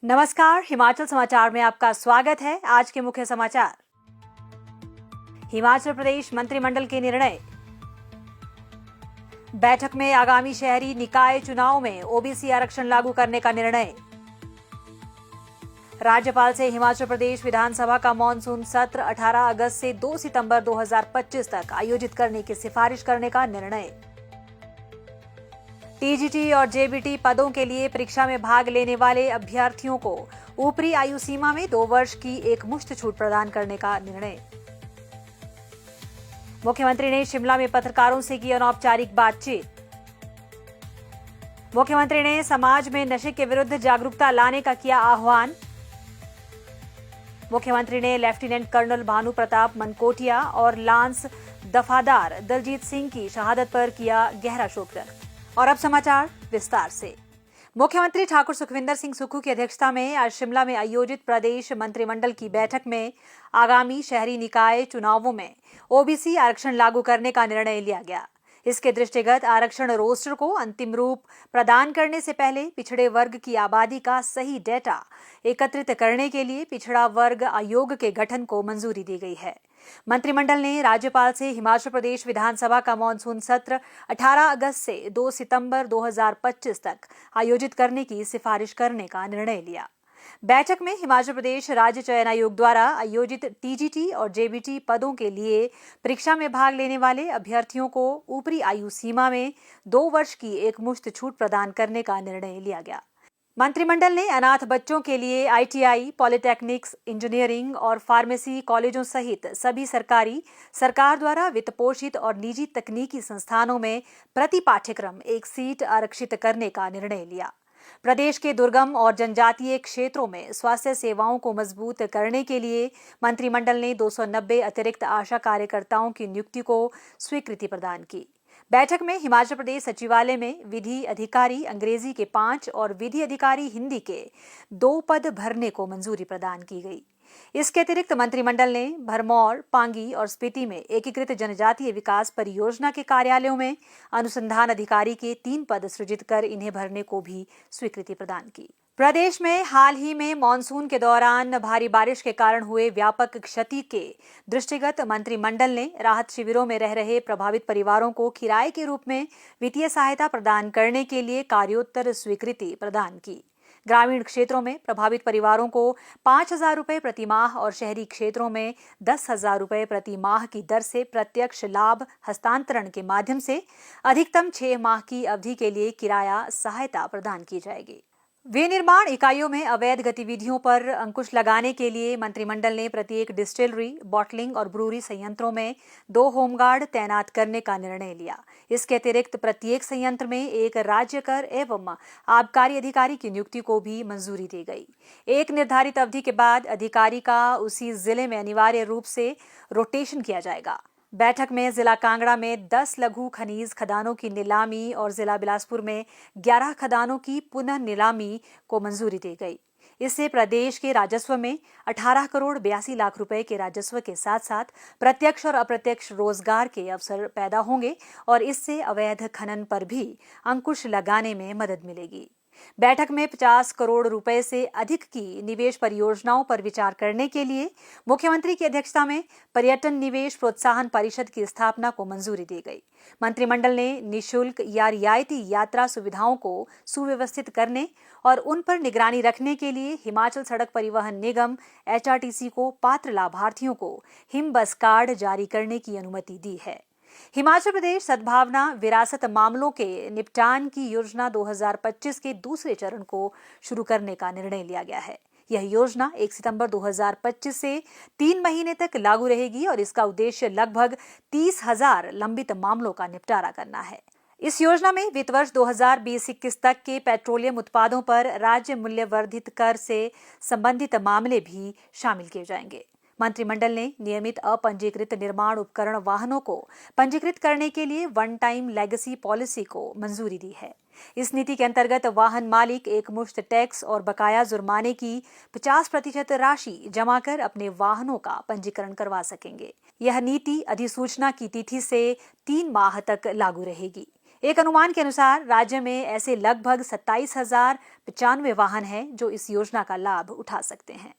नमस्कार, हिमाचल समाचार में आपका स्वागत है। आज के मुख्य समाचार। हिमाचल प्रदेश मंत्रिमंडल के निर्णय। बैठक में आगामी शहरी निकाय चुनाव में ओबीसी आरक्षण लागू करने का निर्णय। राज्यपाल से हिमाचल प्रदेश विधानसभा का मॉनसून सत्र 18 अगस्त से 2 सितंबर 2025 तक आयोजित करने की सिफारिश करने का निर्णय। टीजीटी और जेबीटी पदों के लिए परीक्षा में भाग लेने वाले अभ्यर्थियों को ऊपरी आयु सीमा में 2 वर्ष की एकमुश्त छूट प्रदान करने का निर्णय। मुख्यमंत्री ने शिमला में पत्रकारों से की अनौपचारिक बातचीत। मुख्यमंत्री ने समाज में नशे के विरुद्ध जागरूकता लाने का किया आह्वान। मुख्यमंत्री ने लेफ्टिनेंट कर्नल भानु प्रताप मनकोटिया और लांस दफादार दलजीत सिंह की शहादत पर किया गहरा शोक व्यक्त। और अब समाचार विस्तार से। मुख्यमंत्री ठाकुर सुखविंदर सिंह सुक्खू की अध्यक्षता में आज शिमला में आयोजित प्रदेश मंत्रिमंडल की बैठक में आगामी शहरी निकाय चुनावों में ओबीसी आरक्षण लागू करने का निर्णय लिया गया। इसके दृष्टिगत आरक्षण रोस्टर को अंतिम रूप प्रदान करने से पहले पिछड़े वर्ग की आबादी का सही डेटा एकत्रित करने के लिए पिछड़ा वर्ग आयोग के गठन को मंजूरी दी गई है। मंत्रिमंडल ने राज्यपाल से हिमाचल प्रदेश विधानसभा का मॉनसून सत्र 18 अगस्त से 2 सितंबर 2025 तक आयोजित करने की सिफारिश करने का निर्णय लिया। बैठक में हिमाचल प्रदेश राज्य चयन आयोग द्वारा आयोजित टीजीटी और जेबीटी पदों के लिए परीक्षा में भाग लेने वाले अभ्यर्थियों को ऊपरी आयु सीमा में 2 वर्ष की एकमुश्त छूट प्रदान करने का निर्णय लिया गया। मंत्रिमंडल ने अनाथ बच्चों के लिए आईटीआई, पॉलिटेक्निक्स, इंजीनियरिंग और फार्मेसी कॉलेजों सहित सभी सरकार द्वारा वित्त पोषित और निजी तकनीकी संस्थानों में प्रति पाठ्यक्रम एक सीट आरक्षित करने का निर्णय लिया। प्रदेश के दुर्गम और जनजातीय क्षेत्रों में स्वास्थ्य सेवाओं को मजबूत करने के लिए मंत्रिमंडल ने 290 अतिरिक्त आशा कार्यकर्ताओं की नियुक्ति को स्वीकृति प्रदान की। बैठक में हिमाचल प्रदेश सचिवालय में विधि अधिकारी अंग्रेजी के 5 और विधि अधिकारी हिंदी के 2 पद भरने को मंजूरी प्रदान की गई। इसके अतिरिक्त मंत्रिमंडल ने भरमौर, पांगी और स्पीति में एकीकृत जनजातीय विकास परियोजना के कार्यालयों में अनुसंधान अधिकारी के 3 पद सृजित कर इन्हें भरने को भी स्वीकृति प्रदान की। प्रदेश में हाल ही में मॉनसून के दौरान भारी बारिश के कारण हुए व्यापक क्षति के दृष्टिगत मंत्रिमंडल ने राहत शिविरों में रह रहे प्रभावित परिवारों को किराए के रूप में वित्तीय सहायता प्रदान करने के लिए कार्योत्तर स्वीकृति प्रदान की। ग्रामीण क्षेत्रों में प्रभावित परिवारों को 5,000 रुपये प्रति माह और शहरी क्षेत्रों में 10,000 रुपये प्रति माह की दर से प्रत्यक्ष लाभ हस्तांतरण के माध्यम से अधिकतम 6 माह की अवधि के लिए किराया सहायता प्रदान की जाएगी। विनिर्माण इकाइयों में अवैध गतिविधियों पर अंकुश लगाने के लिए मंत्रिमंडल ने प्रत्येक डिस्टिलरी, बॉटलिंग और ब्रूअरी संयंत्रों में 2 होमगार्ड तैनात करने का निर्णय लिया। इसके अतिरिक्त प्रत्येक संयंत्र में एक राज्य कर एवं आबकारी अधिकारी की नियुक्ति को भी मंजूरी दी गई। एक निर्धारित अवधि के बाद अधिकारी का उसी जिले में अनिवार्य रूप से रोटेशन किया जाएगा। बैठक में जिला कांगड़ा में 10 लघु खनिज खदानों की नीलामी और जिला बिलासपुर में 11 खदानों की पुनः नीलामी को मंजूरी दी गई। इससे प्रदेश के राजस्व में 18 करोड़ 82 लाख रुपए के राजस्व के साथ साथ प्रत्यक्ष और अप्रत्यक्ष रोजगार के अवसर पैदा होंगे और इससे अवैध खनन पर भी अंकुश लगाने में मदद मिलेगी। बैठक में 50 करोड़ रुपए से अधिक की निवेश परियोजनाओं पर विचार करने के लिए मुख्यमंत्री की अध्यक्षता में पर्यटन निवेश प्रोत्साहन परिषद की स्थापना को मंजूरी दी गई। मंत्रिमंडल ने निःशुल्क या रियायती यात्रा सुविधाओं को सुव्यवस्थित करने और उन पर निगरानी रखने के लिए हिमाचल सड़क परिवहन निगम एचआरटीसी को पात्र लाभार्थियों को हिम बस कार्ड जारी करने की अनुमति दी है। हिमाचल प्रदेश सद्भावना विरासत मामलों के निपटान की योजना 2025 के दूसरे चरण को शुरू करने का निर्णय लिया गया है। यह योजना 1 सितंबर 2025 से 3 महीने तक लागू रहेगी और इसका उद्देश्य लगभग 30,000 लंबित मामलों का निपटारा करना है। इस योजना में वित्त वर्ष 2020-21 तक के पेट्रोलियम उत्पादों पर राज्य मूल्य वर्धित कर से संबंधित मामले भी शामिल किए जाएंगे। मंत्रिमंडल ने नियमित अपंजीकृत निर्माण उपकरण वाहनों को पंजीकृत करने के लिए 1 टाइम लेगेसी पॉलिसी को मंजूरी दी है। इस नीति के अंतर्गत वाहन मालिक एकमुश्त टैक्स और बकाया जुर्माने की 50% राशि जमा कर अपने वाहनों का पंजीकरण करवा सकेंगे। यह नीति अधिसूचना की तिथि से 3 माह तक लागू रहेगी। एक अनुमान के अनुसार राज्य में ऐसे लगभग 27,095 वाहन हैं जो इस योजना का लाभ उठा सकते हैं।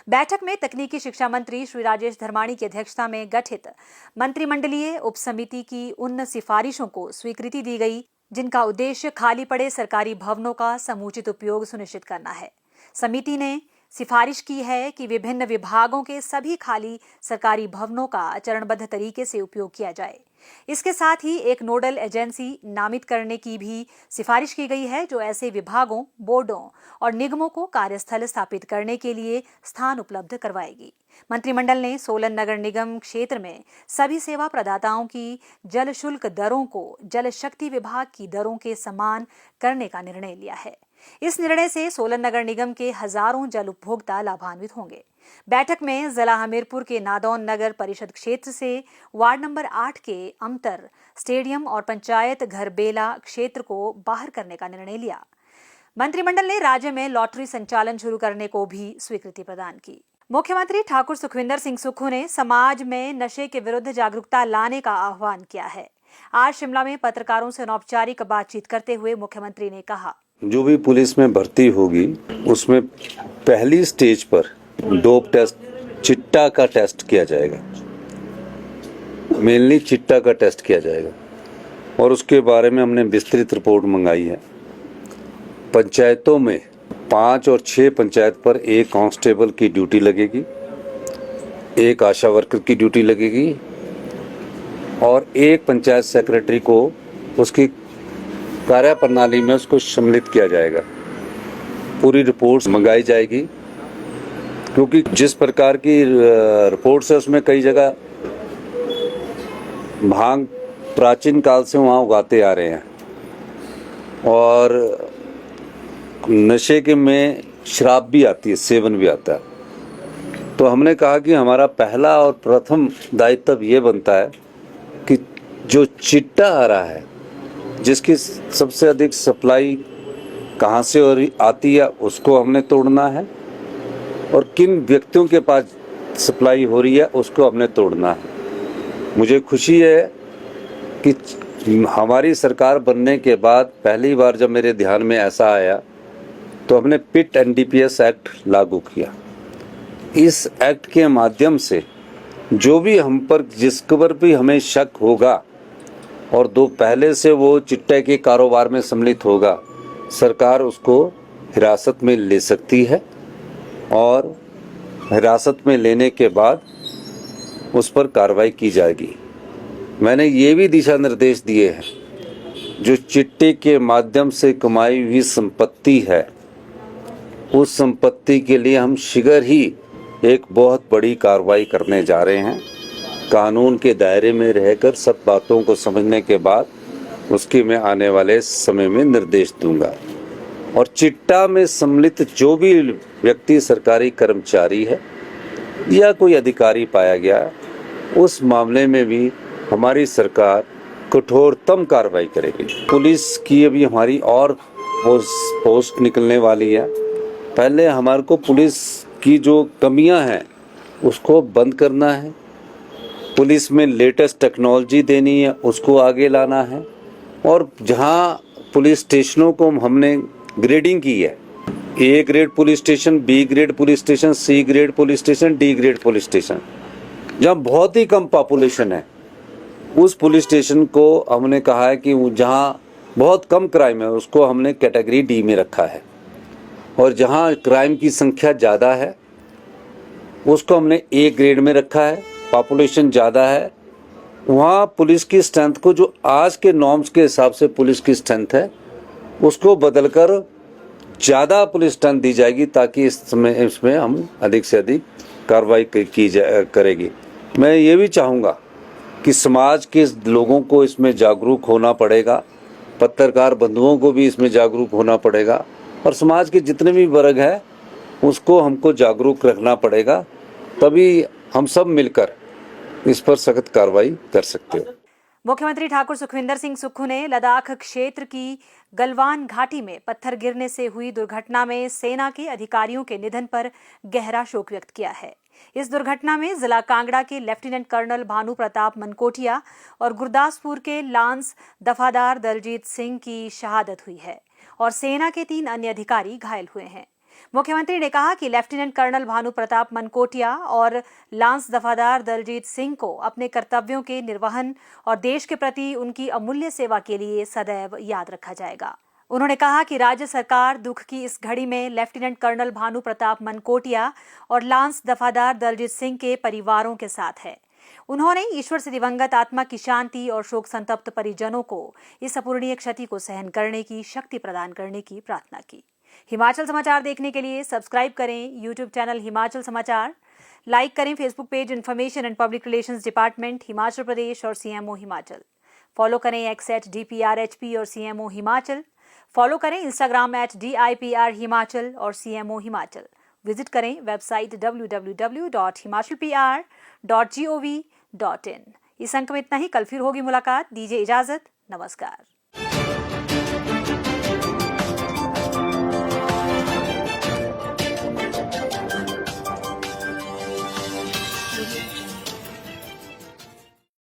बैठक में तकनीकी शिक्षा मंत्री श्री राजेश धर्माणी की अध्यक्षता में गठित मंत्रिमंडलीय उपसमिति की उन सिफारिशों को स्वीकृति दी गई जिनका उद्देश्य खाली पड़े सरकारी भवनों का समुचित उपयोग सुनिश्चित करना है। समिति ने सिफारिश की है कि विभिन्न विभागों के सभी खाली सरकारी भवनों का चरणबद्ध तरीके से उपयोग किया जाए। इसके साथ ही एक नोडल एजेंसी नामित करने की भी सिफारिश की गई है जो ऐसे विभागों, बोर्डों और निगमों को कार्यस्थल स्थापित करने के लिए स्थान उपलब्ध करवाएगी। मंत्रिमंडल ने सोलन नगर निगम क्षेत्र में सभी सेवा प्रदाताओं की जल शुल्क दरों को जल शक्ति विभाग की दरों के समान करने का निर्णय लिया है। इस निर्णय से सोलन नगर निगम के हजारों जल उपभोक्ता लाभान्वित होंगे। बैठक में जिला हमीरपुर के नादौन नगर परिषद क्षेत्र से वार्ड नंबर 8 के अमतर स्टेडियम और पंचायत घर बेला क्षेत्र को बाहर करने का निर्णय लिया। मंत्रिमंडल ने राज्य में लॉटरी संचालन शुरू करने को भी स्वीकृति प्रदान की। मुख्यमंत्री ठाकुर सुखविंदर सिंह सुक्खू ने समाज में नशे के विरुद्ध जागरूकता लाने का आह्वान किया है। आज शिमला में पत्रकारों से अनौपचारिक बातचीत करते हुए मुख्यमंत्री ने कहा, जो भी पुलिस में भर्ती होगी उसमें पहली स्टेज पर डोप टेस्ट, चिट्टा का टेस्ट किया जाएगा। मेनली चिट्टा का टेस्ट किया जाएगा और उसके बारे में हमने विस्तृत रिपोर्ट मंगाई है। पंचायतों में 5 और 6 पंचायत पर एक कांस्टेबल की ड्यूटी लगेगी, एक आशा वर्कर की ड्यूटी लगेगी और एक पंचायत सेक्रेटरी को उसकी कार्य प्रणाली में उसको सम्मिलित किया जाएगा। पूरी रिपोर्ट मंगाई जाएगी क्योंकि जिस प्रकार की रिपोर्ट्स है उसमें कई जगह भांग प्राचीन काल से वहाँ उगाते आ रहे हैं और नशे के में शराब भी आती है, सेवन भी आता है। तो हमने कहा कि हमारा पहला और प्रथम दायित्व ये बनता है कि जो चिट्टा आ रहा है, जिसकी सबसे अधिक सप्लाई कहाँ से आती है उसको हमने तोड़ना है और किन व्यक्तियों के पास सप्लाई हो रही है उसको हमने तोड़ना है। मुझे खुशी है कि हमारी सरकार बनने के बाद पहली बार जब मेरे ध्यान में ऐसा आया तो हमने पिट एनडीपीएस एक्ट लागू किया। इस एक्ट के माध्यम से जो भी हम पर जिस पर भी हमें शक होगा और पहले से वो चिट्टे के कारोबार में सम्मिलित होगा, सरकार उसको हिरासत में ले सकती है और हिरासत में लेने के बाद उस पर कार्रवाई की जाएगी। मैंने ये भी दिशा निर्देश दिए हैं, जो चिट्टे के माध्यम से कमाई हुई संपत्ति है उस संपत्ति के लिए हम शीघ्र ही एक बहुत बड़ी कार्रवाई करने जा रहे हैं। कानून के दायरे में रहकर सब बातों को समझने के बाद उसकी मैं आने वाले समय में निर्देश दूंगा। और चिट्टा में सम्मिलित जो भी व्यक्ति सरकारी कर्मचारी है या कोई अधिकारी पाया गया, उस मामले में भी हमारी सरकार कठोरतम कार्रवाई करेगी। पुलिस की अभी हमारी और पोस्ट निकलने वाली है। पहले हमारे को पुलिस की जो कमियां हैं उसको बंद करना है, पुलिस में लेटेस्ट टेक्नोलॉजी देनी है, उसको आगे लाना है। और जहां पुलिस स्टेशनों को हमने ग्रेडिंग की है, A grade police station, B grade police station, C grade police station, D grade police station, जहां बहुत ही कम पॉपुलेशन है उस पुलिस स्टेशन को हमने कहा है कि जहां बहुत कम क्राइम है उसको हमने कैटेगरी डी में रखा है और जहां क्राइम की संख्या ज़्यादा है उसको हमने ए ग्रेड में रखा है। पॉपुलेशन ज़्यादा है वहाँ पुलिस की स्ट्रेंथ को, जो आज के नॉर्म्स के हिसाब से पुलिस की स्ट्रेंथ है, उसको बदलकर ज़्यादा पुलिस स्ट्रेंथ दी जाएगी ताकि इसमें हम अधिक से अधिक कार्रवाई करेगी। मैं ये भी चाहूँगा कि समाज के लोगों को इसमें जागरूक होना पड़ेगा, पत्रकार बंधुओं को भी इसमें जागरूक होना पड़ेगा और समाज के जितने भी वर्ग हैं उसको हमको जागरूक रखना पड़ेगा, तभी हम सब मिलकर इस पर सख्त कार्रवाई कर सकते हो। मुख्यमंत्री ठाकुर सुखविंदर सिंह सुक्खू ने लद्दाख क्षेत्र की गलवान घाटी में पत्थर गिरने से हुई दुर्घटना में सेना के अधिकारियों के निधन पर गहरा शोक व्यक्त किया है। इस दुर्घटना में जिला कांगड़ा के लेफ्टिनेंट कर्नल भानु प्रताप मनकोटिया और गुरदासपुर के लांस दफादार दलजीत सिंह की शहादत हुई है और सेना के 3 अन्य अधिकारी घायल हुए हैं। मुख्यमंत्री ने कहा कि लेफ्टिनेंट कर्नल भानु प्रताप मनकोटिया और लांस दफादार दलजीत सिंह को अपने कर्तव्यों के निर्वहन और देश के प्रति उनकी अमूल्य सेवा के लिए सदैव याद रखा जाएगा। उन्होंने कहा कि राज्य सरकार दुख की इस घड़ी में लेफ्टिनेंट कर्नल भानु प्रताप मनकोटिया और लांस दफादार दलजीत सिंह के परिवारों के साथ है। उन्होंने ईश्वर से दिवंगत आत्मा की शांति और शोक संतप्त परिजनों को इस अपूरणीय क्षति को सहन करने की शक्ति प्रदान करने की प्रार्थना की। हिमाचल समाचार देखने के लिए सब्सक्राइब करें यूट्यूब चैनल हिमाचल समाचार, लाइक करें Facebook page information and public relations department Himachal Pradesh और CMO हिमाचल। फॉलो करें X @DPRHP और CMO हिमाचल। फॉलो करें इंस्टाग्राम @DIPR हिमाचल और CMO हिमाचल। विजिट करें वेबसाइट www.himalpr.gov.in। इस अंक में इतना ही। कल फिर होगी मुलाकात। दीजिए इजाजत। नमस्कार।